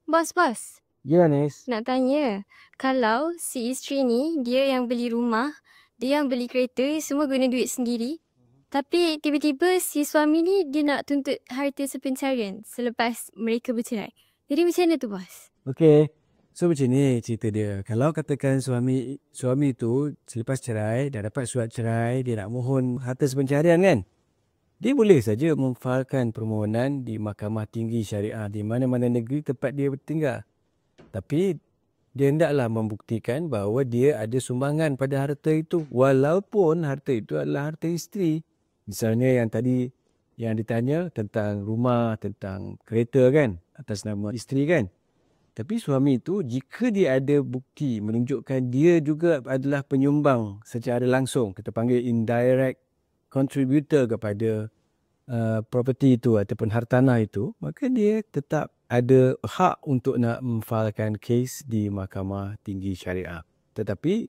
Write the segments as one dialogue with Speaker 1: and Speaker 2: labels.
Speaker 1: Bos,
Speaker 2: Ya, Nes.
Speaker 1: nak tanya. Kalau si isteri ni, dia yang beli rumah, dia yang beli kereta, semua guna duit sendiri. Tapi tiba-tiba si suami ni dia nak tuntut harta sepencarian selepas mereka bercerai. Jadi macam mana tu, bos?
Speaker 2: Okey. So macam ni cerita dia. Kalau katakan suami tu selepas cerai, dah dapat surat cerai, dia nak mohon harta sepencarian kan? Dia boleh saja memfailkan permohonan di Mahkamah Tinggi Syariah di mana-mana negeri tempat dia bertinggal. Tapi dia hendaklah membuktikan bahawa dia ada sumbangan pada harta itu walaupun harta itu adalah harta isteri. Misalnya yang tadi yang ditanya tentang rumah, tentang kereta kan, atas nama isteri kan. Tapi suami itu jika dia ada bukti menunjukkan dia juga adalah penyumbang secara langsung, kita panggil indirect contributor kepada property itu ataupun hartanah itu, maka dia tetap ada hak untuk nak memfailkan kes di Mahkamah Tinggi Syariah. Tetapi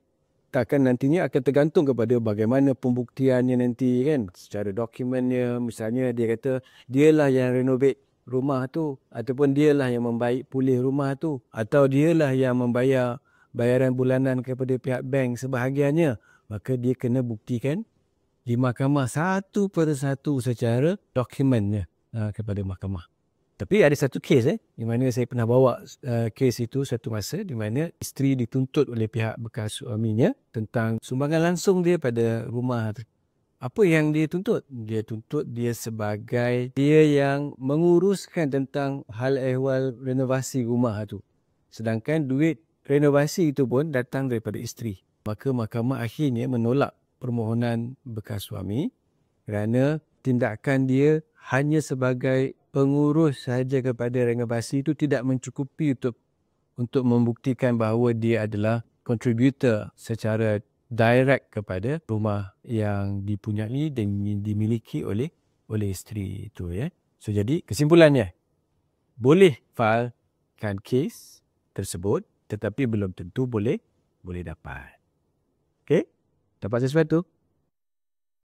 Speaker 2: takkan nantinya akan tergantung kepada bagaimana pembuktiannya nanti kan, secara dokumennya. Misalnya dia kata dialah yang renovate rumah tu, ataupun dialah yang membaik pulih rumah tu, atau dialah yang membayar bayaran bulanan kepada pihak bank sebahagiannya, maka dia kena buktikan di mahkamah satu persatu secara dokumennya kepada mahkamah. Tapi ada satu kes di mana saya pernah bawa kes itu satu masa, di mana isteri dituntut oleh pihak bekas suaminya tentang sumbangan langsung dia pada rumah. Apa yang dia tuntut? Dia tuntut dia sebagai dia yang menguruskan tentang hal ehwal renovasi rumah tu. Sedangkan duit renovasi itu pun datang daripada isteri. Maka mahkamah akhirnya menolak permohonan bekas suami kerana tindakan dia hanya sebagai pengurus sahaja kepada renovasi itu tidak mencukupi untuk membuktikan bahawa dia adalah contributor secara direct kepada rumah yang dipunyai dan dimiliki oleh isteri itu ya. So jadi kesimpulannya, boleh filekan kes tersebut tetapi belum tentu boleh dapat. Okey? Dapat sesuatu?